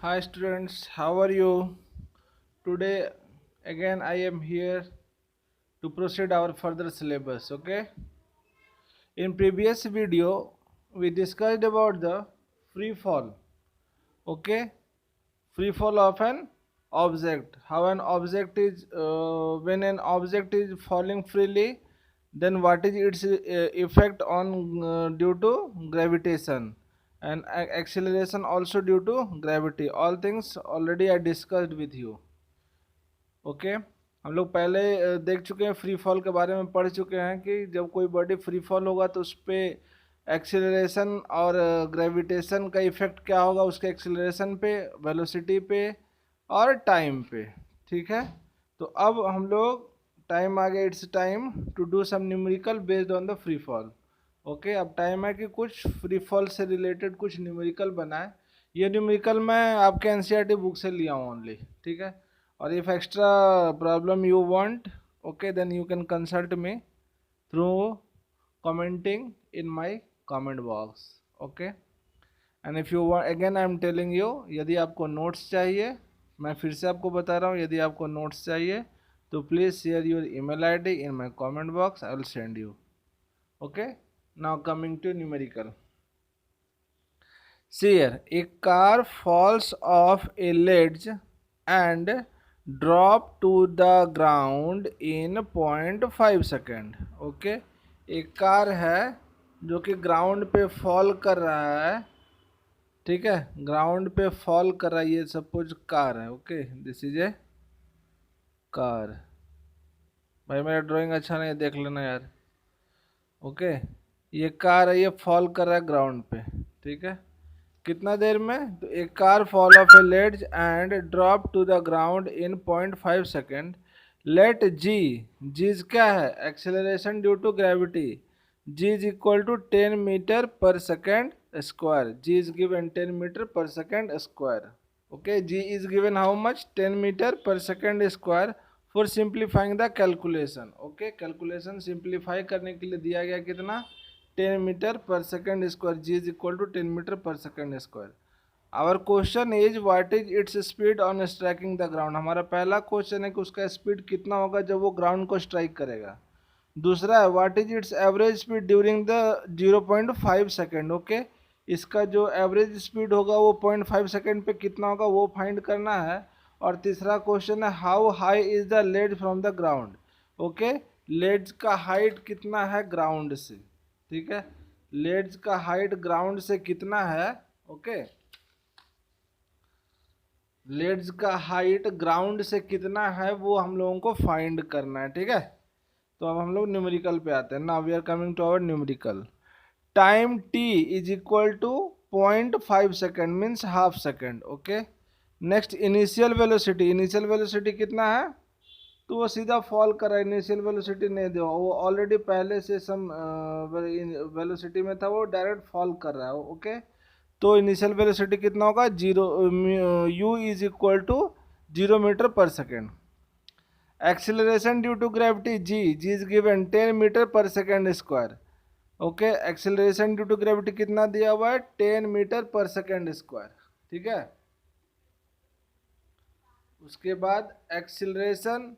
Hi students, how are you? Today again I am here to proceed our further syllabus, okay? In previous video we discussed about the free fall, okay? Free fall of an object. How an object is when an object is falling freely, then what is its effect on due to gravitation and acceleration also due to gravity. All things already I discussed with you. Okay हम लोग पहले देख चुके हैं, free fall के बारे में पढ़ चुके हैं कि जब कोई बॉडी फ्री फॉल होगा तो उस पर एक्सीलरेशन और ग्रेविटेशन का इफेक्ट क्या होगा, उसके एक्सीलरेशन पे, वेलोसिटी पे और टाइम पे। ठीक है, तो अब हम लोग टाइम आ गया, it's time to do some numerical based on the free fall. Okay, अब टाइम है कि कुछ फ्री फॉल से रिलेटेड कुछ न्यूमेरिकल बनाए। ये न्यूमेरिकल मैं आपके एनसीईआरटी बुक से लिया हूँ ओनली। ठीक है, or if extra problem you want, okay, then you can consult me through commenting in my comment box, okay? And if you want, again I am telling you, यदि आपको notes चाहिए, मैं फिर से आपको बता रहा हूँ, यदि आपको notes चाहिए तो please share your email ID in my comment box, I will send you, okay? Now coming to numerical. See here, a car falls off a ledge and drop to the ground in 0.5 second. Okay, एक car है जो कि ground पे fall कर रहा है। ठीक है, ग्राउंड पे फॉल कर रहा है, ये सपोज कार है। Okay, this is a car. भाई मेरा ड्राइंग अच्छा नहीं है, देख लेना यार। ओके, ये कार है, ये फॉल कर रहा है ग्राउंड पे। ठीक है, कितना देर में? तो एक car fall off a ledge and drop to the ground in 0.5 second. Let g, g's क्या है? Acceleration due to gravity. G is equal to 10 metre per second square. G is given 10 metre per second square. Okay, g is given how much? 10 metre per second square for simplifying the calculation. Okay, calculation simplify करने के लिए दिया गया कितना? 10 metre per second square. G is equal to 10 metre per second square. Our question is what is its speed on striking the ground. हमारा पहला question है कि उसका स्पीड कितना होगा जब वो ग्राउंड को स्ट्राइक करेगा। दूसरा है what is it's average speed during the 0.5 second. Okay, इसका जो एवरेज स्पीड होगा वो 0.5 सेकेंड पे कितना होगा वो फाइंड करना है। और तीसरा क्वेश्चन है how high is the lead from the ground. Okay, leads का हाइट कितना है ग्राउंड से। ठीक है, लेड्स का हाइट ग्राउंड से कितना है। ओके, लेड्स का हाइट ग्राउंड से कितना है वो हम लोगों को फाइंड करना है। ठीक है, तो अब हम लोग न्यूमेरिकल पे आते हैं। Now we are coming to our numerical. Time T is equal to 0.5 second means half second. Okay, next initial velocity. Initial velocity कितना है? तो वो सीधा फॉल कर रहा है, इनिशियल वेलोसिटी नहीं दे, वो ऑलरेडी पहले से सम वेलोसिटी में था, वो डायरेक्ट फॉल कर रहा है। ओके, तो इनिशियल वेलोसिटी कितना होगा? 0, u is equal to 0 metre per second. Acceleration due to gravity g is given 10 metre per second square. Okay, acceleration due to gravity कितना दिया हुआ है? 10 मीटर पर सेकेंड स्क्वायर। ठीक है, उसके बाद acceleration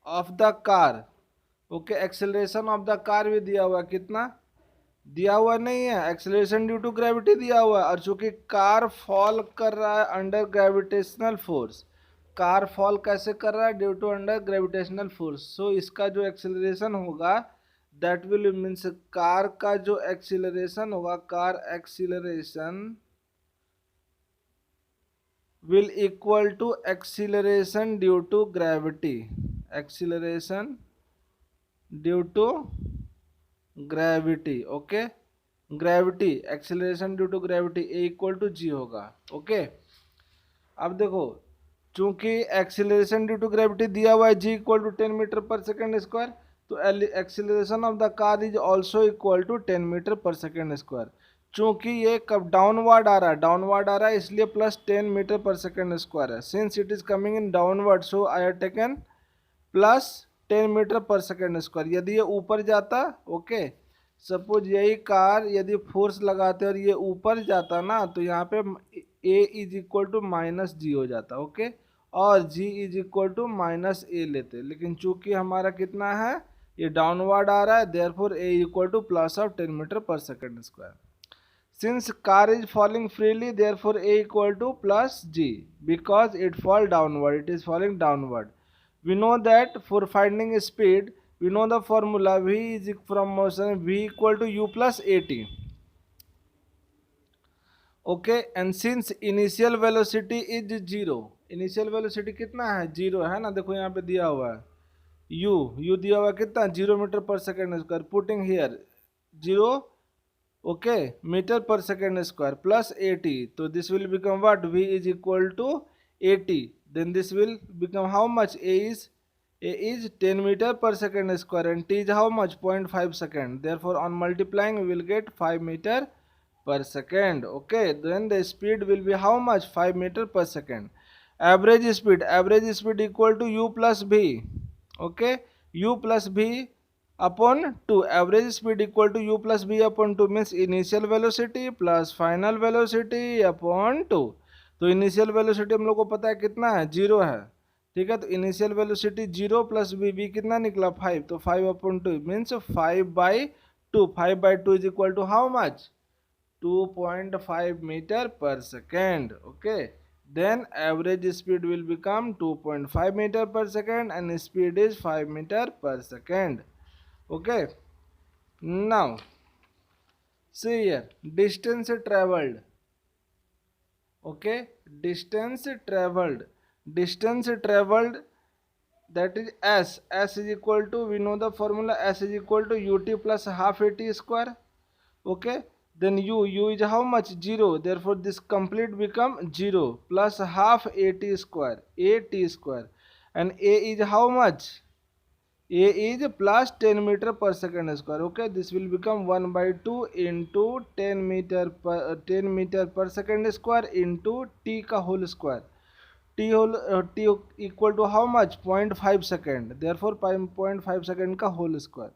of the car. Okay, acceleration of the car भी दिया हुआ है, कितना दिया हुआ नहीं है? एक्सेलरेशन ड्यू टू ग्रेविटी दिया हुआ है, और चूंकि कार फॉल कर रहा है under gravitational force. Car fall कैसे कर रहा है? Due to under gravitational force. So इसका जो एक्सेलरेशन होगा दैट विल मीन्स, कार का जो एक्सेलरेशन होगा, car acceleration will equal to acceleration due to gravity। acceleration due to gravity। Okay, gravity, acceleration due to gravity a equal to g होगा। Okay, अब देखो, चूंकि एक्सेलरेशन ड्यू टू ग्रेविटी दिया हुआ है G equal to 10 metre per second square, तो acceleration of the car is also equal to 10 metre per second square. चूंकि ये कब डाउनवर्ड आ रहा है, डाउनवर्ड आ रहा है, इसलिए plus 10 metre per second square है। Since it is coming in downward, so I have taken plus 10 metre per second square. यदि ये ऊपर जाता, ओके, सपोज यही कार यदि फोर्स लगाते और ये ऊपर जाता ना, तो यहाँ पे A is equal to minus G हो जाता, ओके, और G is equal to minus A लेते, लेकिन चूंकि हमारा कितना है, ये डाउनवर्ड आ रहा है, therefore a equal to plus of 10 metre per second square. Since car is falling freely, therefore A equal to plus G, because it fall downward, it is falling downward. We know that for finding speed, we know the formula V is from motion, V equal to U plus AT. Okay, and since initial velocity is zero, initial velocity कितना है, zero है ना, देखो यहाँ पे दिया हुआ है u दिया हुआ है कितना, 0 metre per second square, putting here 0, okay, meter per second square plus 80, so this will become what, v is equal to 80, then this will become how much, a is 10 meter per second square and t is how much, 0.5 second, therefore on multiplying we will get 5 meter per second. Okay, then the speed will be how much, 5 meter per second. Average speed equal to u plus v. Okay, u plus v upon 2, average speed equal to u plus v upon 2 means initial velocity plus final velocity upon 2. तो initial velocity हम लोग को पता है कितना है, 0 है, ठीक है, तो इनिशियल वेलोसिटी 0 प्लस v कितना निकला, 5, तो 5 upon 2 means 5/2, 5/2 is equal to how much, 2.5 meter per second. Okay, then average speed will become 2.5 meter per second and speed is 5 meter per second. Okay, now see here, distance traveled. Okay, distance traveled, that is s is equal to, we know the formula, s is equal to ut plus half at square. Okay, then u is how much, 0, therefore this complete become 0 plus half at square, and a is how much, a is plus 10 meter per second square. Okay, this will become 1/2 into 10 meter per second square into t का whole square, t equal to how much, 0.5 second, therefore 0.5 second का whole square.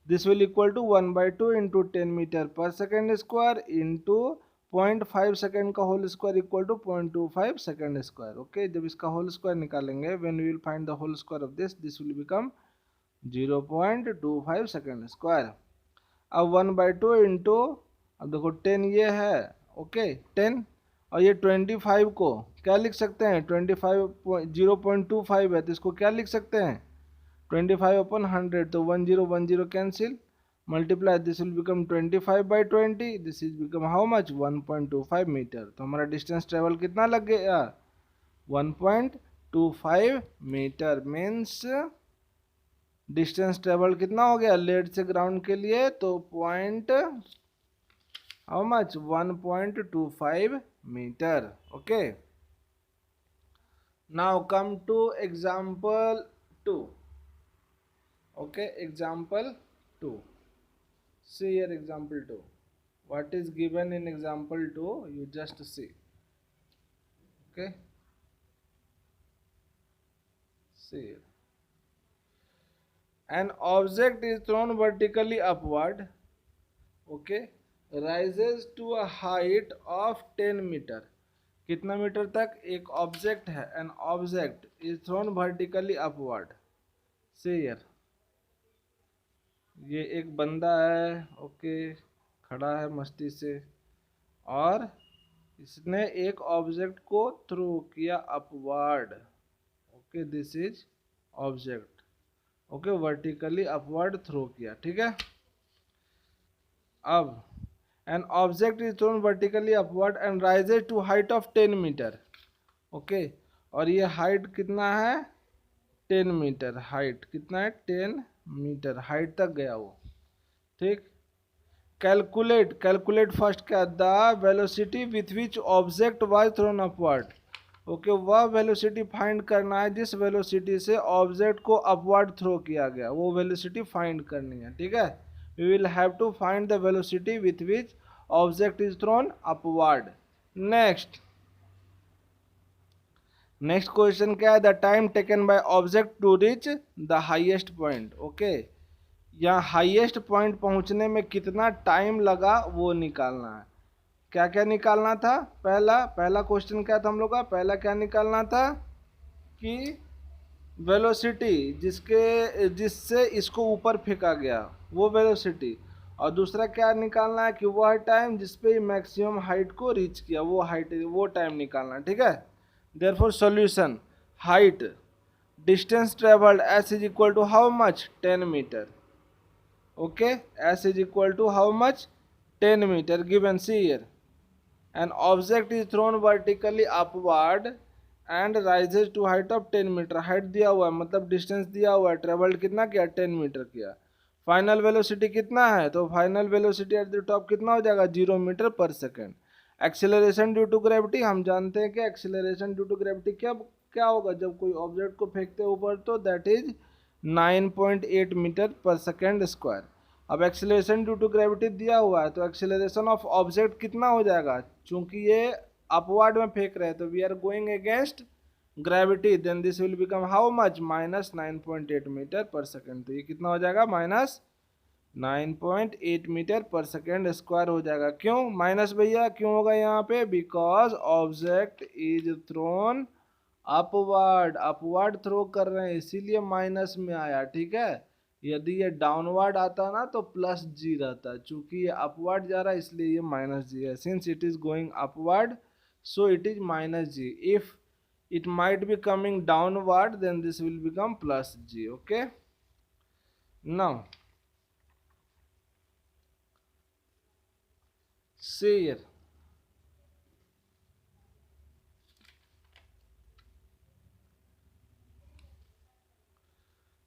This will equal to 1/2 into 10 meter per second square into 0.5 second का whole square equal to 0.25 second square. Okay, जब इसका whole square निकालेंगे, when we will find the whole square of this will become 0.25 second square. अब 1/2 into, अब देखो 10 ये है, okay 10, और ये 25 को क्या लिख सकते हैं, 0.25 है, तो इसको क्या लिख सकते हैं, 25 upon 100, तो 10 cancel, multiply, this will become 25/20, this is become how much, 1.25 metre. तो हमारा डिस्टेंस ट्रेवल कितना लग गया, 1.25 मीटर, मीन्स डिस्टेंस ट्रेवल कितना हो गया लेड से ग्राउंड के लिए, तो how much, 1.25 metre. Okay, now come to example 2. Okay, example 2. See here example 2. What is given in example 2? You just see. Okay. See here. An object is thrown vertically upward. Okay. Rises to a height of 10 meter. कितना metre तक एक object है, an object is thrown vertically upward. See here. ये एक बंदा है, okay, खड़ा है मस्ती से, और इसने एक ऑब्जेक्ट को थ्रो किया upward. Okay, this is object, okay, vertically upward throw किया, ठीक है. अब an object is thrown vertically upward and rises to height of 10 metre. Okay, और ये हाइट कितना है, 10 मीटर, हाइट कितना है, 10 मीटर हाइट तक गया वो, ठीक. कैलकुलेट फर्स्ट क्या, the velocity with which object was thrown upward. Okay, वह वेलोसिटी फाइंड करना है जिस वेलोसिटी से ऑब्जेक्ट को अपवर्ड थ्रो किया गया, वो वेलोसिटी फाइंड करनी है, ठीक है. We will have to find the velocity with which object is thrown upward. Next question क्या है, the time taken by object to reach the highest point. Okay, यहाँ हाईएस्ट पॉइंट पहुँचने में कितना टाइम लगा वो निकालना है. क्या क्या निकालना था? पहला पहला क्वेश्चन क्या था हम लोग का? पहला क्या निकालना था कि वेलोसिटी जिससे इसको ऊपर फेंका गया वो वेलोसिटी, और दूसरा क्या निकालना है कि वह टाइम जिस पे मैक्सिमम हाइट को रीच किया, वो हाइट वो टाइम निकालना है, ठीक है। Therefore solution, height, distance travelled S is equal to how much? 10 metre. Okay, S is equal to how much? 10 metre given. See here, an object is thrown vertically upward and rises to height of 10 metre. Height दिया हुआ है मतलब distance दिया हुआ है, travelled कितना किया? 10 metre किया। फाइनल वेलोसिटी कितना है? तो final velocity at the top कितना हो जाएगा? 0 metre per second. Acceleration due to gravity, हम जानते हैं कि एक्सेलरेशन ड्यू टू ग्रेविटी क्या क्या होगा जब कोई ऑब्जेक्ट को फेंकते ऊपर, तो that is 9.8 metre per second square. अब एक्सेलरेशन ड्यू टू ग्रेविटी दिया हुआ है तो एक्सेलरेशन ऑफ ऑब्जेक्ट कितना हो जाएगा? चूंकि ये अपवर्ड में फेंक रहे हैं तो we are going against gravity, then this will become how much? Minus 9.8 metre per second. तो ये कितना हो जाएगा? Minus 9.8 metre per second square हो जाएगा। क्यों माइनस भैया, क्यों होगा यहाँ पे? Because object is thrown upward, upward throw कर रहे हैं इसीलिए माइनस में आया, ठीक है। यदि ये डाउनवर्ड आता ना तो प्लस जी रहता, चूंकि ये अपवर्ड जा रहा है इसलिए ये माइनस जी है। Since it is going upward so it is minus g. If it might be coming downward then this will become plus g। okay, now see here,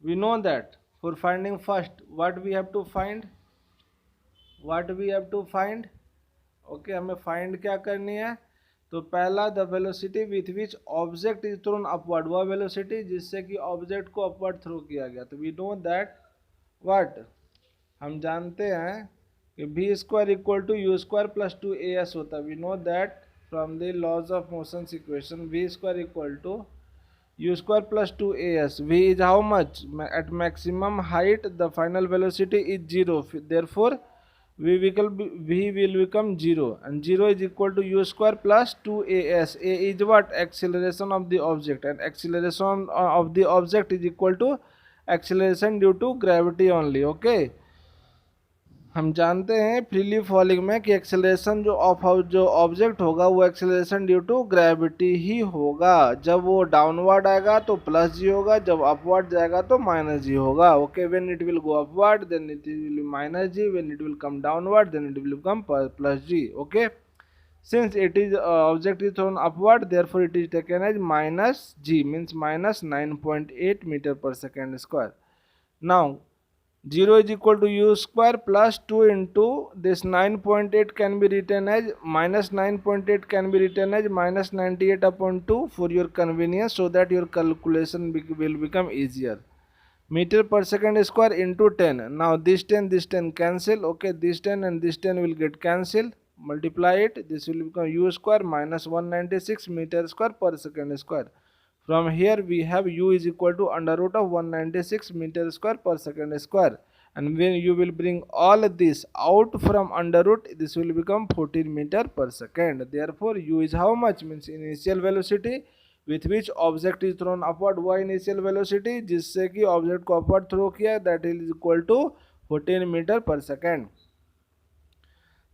we know that for finding first what we have to find, okay हमें find क्या करनी है? तो पहला the velocity with which object is thrown upward, वह velocity जिससे कि object को अपवर्ड थ्रो किया गया। तो वी नो दैट व्हाट, हम जानते हैं कि v square equal to u square plus 2as होता है। We know that from the laws of motion equation v square equal टू u square plus 2as। v is how much? At maximum height the final velocity is 0, therefore v will become 0 and 0 is equal to u square plus 2as। a is what? Acceleration of the object, and acceleration of the object is equal to acceleration due to gravity only। okay, हम जानते हैं freely falling में कि acceleration जो object होगा वो acceleration due to gravity ही होगा। जब वो डाउनवर्ड आएगा तो प्लस जी होगा, जब अपवर्ड जाएगा तो माइनस जी होगा। Okay, when it will go upward then it will minus g, when it will come downward then it will come plus g. Okay, since it is object is thrown upward therefore it is taken as minus g, means minus 9.8 metre per second square. Now 0 is equal to u square plus 2 into this 9.8 can be written as minus 9.8 can be written as minus 98 upon 2 for your convenience, so that your calculation will become easier. Meter per second square into 10. Now this 10 cancel. Okay, this 10 and this 10 will get cancelled. Multiply it. This will become u square minus 196 meter square per second square. From here we have u is equal to under root of 196 meter square per second square, and when you will bring all this out from under root, this will become 14 meter per second. Therefore u is how much? Means initial velocity with which object is thrown upward, वह initial velocity जिससे कि object को upward throw किया, that is equal to 14 meter per second.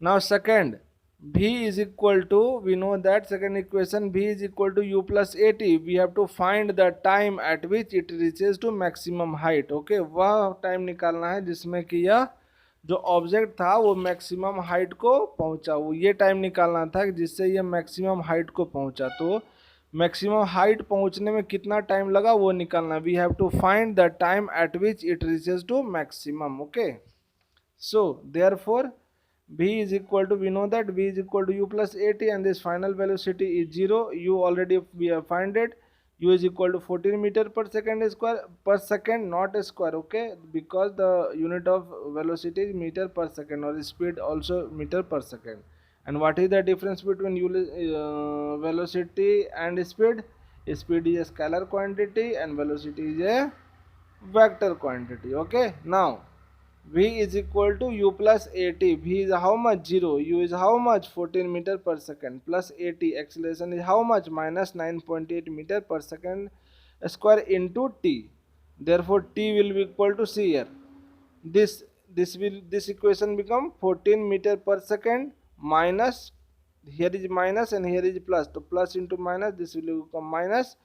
Now second, v is equal to, we know that second equation, v is equal to u plus at। we have to find the time at which it reaches to maximum height। okay, वह time निकालना है जिसमें कि यह जो object था वो maximum height को पहुंचा, वो ये टाइम निकालना था जिससे ये मैक्सिमम हाइट को पहुंचा। तो मैक्सिमम हाइट पहुंचने में कितना टाइम लगा वो निकालना। We have to find the time at which it reaches to maximum. Okay, so therefore v is equal to, we know that v is equal to u plus at, and this final velocity is 0, u already we have find it, u is equal to 14 meter per second square, per second not square, okay, because the unit of velocity is meter per second, or speed also meter per second. And what is the difference between velocity and speed? Speed is a scalar quantity and velocity is a vector quantity. Okay, now V is equal to u plus at. V is how much? 0. U is how much? 14 meter per second plus at. Acceleration is how much? Minus 9.8 meter per second square into t. Therefore t will be equal to, see here, this equation become 14 meter per second minus, here is minus and here is plus, so plus into minus, this will become minus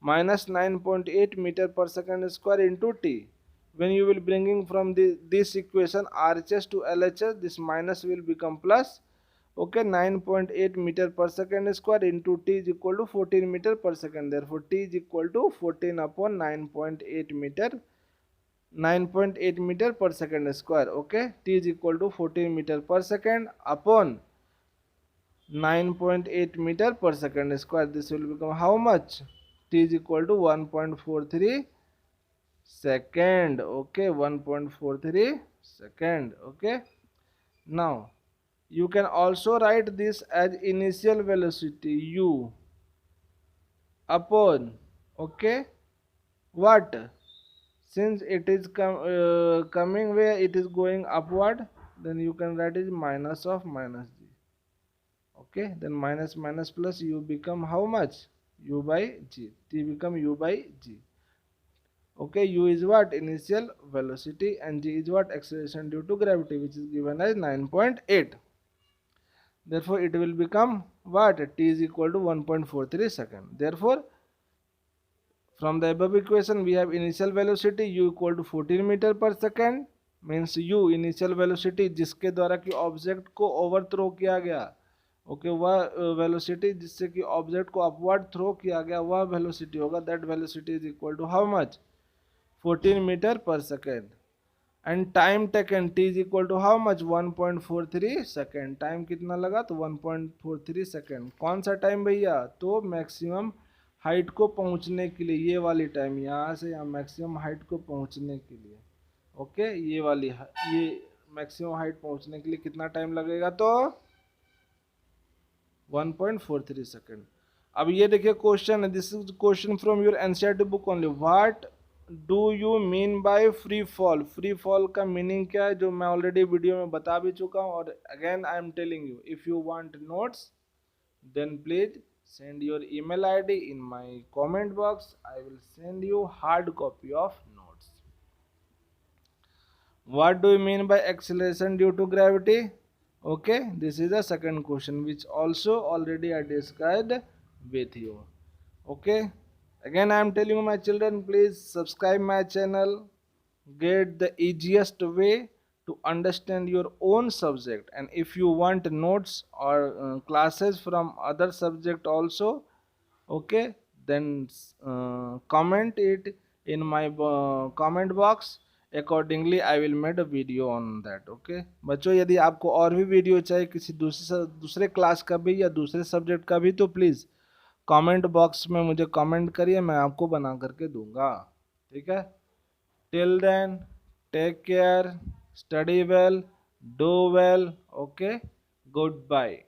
9.8 meter per second square into t. When you will bringing from this equation RHS to LHS, this minus will become plus. Okay, 9.8 meter per second square into t is equal to 14 meter per second. Therefore t is equal to 14 upon 9.8 meter 9.8 meter per second square. Okay, t is equal to 14 meter per second upon 9.8 meter per second square. This will become how much? T is equal to 1.43 second. Okay, 1.43 second. Okay, now you can also write this as initial velocity u upon, okay, what? Since it is coming where it is going upward, then you can write it minus of minus g. Okay, then minus minus plus u become how much? U by g. T become u by g. Okay, u is what? Initial velocity, and g is what? Acceleration due to gravity, which is given as 9.8. Therefore it will become what? T is equal to 1.43 second. Therefore from the above equation we have initial velocity u equal to 14 meter per second, means u initial velocity जिसके द्वारा कि object को overthrow किया गया, okay, वह velocity जिससे कि object को अपवर्ड थ्रो किया गया, वह वेलोसिटी होगा, that velocity is equal to how much? 14 metre per second. And time taken t is equal to how much? 1.43 second. Time कितना लगा? तो 1.43 सेकेंड. कौन सा टाइम भैया? तो मैक्सिमम हाइट को पहुंचने के लिए, ये वाली टाइम, यहाँ से यहाँ मैक्सिमम हाइट को पहुंचने के लिए. ओके, ये वाली, ये मैक्सिमम हाइट पहुंचने के लिए कितना टाइम लगेगा? तो 1.43 सेकेंड. अब ये देखिए क्वेश्चन है, this is question from your NCERT book only. What do you mean by free fall? Free fall का मीनिंग क्या है, जो मैं ऑलरेडी वीडियो में बता भी चुका हूँ, और again I am telling you, if you want notes then please send your email id in my comment box. I will send you hard copy of notes. What do you mean by acceleration due to gravity? Okay, this is the second question which also already I discussed with you. Okay, again I am telling you, my children, please subscribe my channel. Get the easiest way to understand your own subject, and if you want notes or classes from other subject also, okay, then comment it in my comment box. Accordingly I will make a video on that. Okay बच्चों, यदि आपको और भी video चाहिए किसी दूसरे class का भी या दूसरे सब्जेक्ट का भी, तो प्लीज़ कमेंट बॉक्स में मुझे कमेंट करिए, मैं आपको बना करके दूंगा. ठीक है, till then, take care, study well, do well. Okay, goodbye.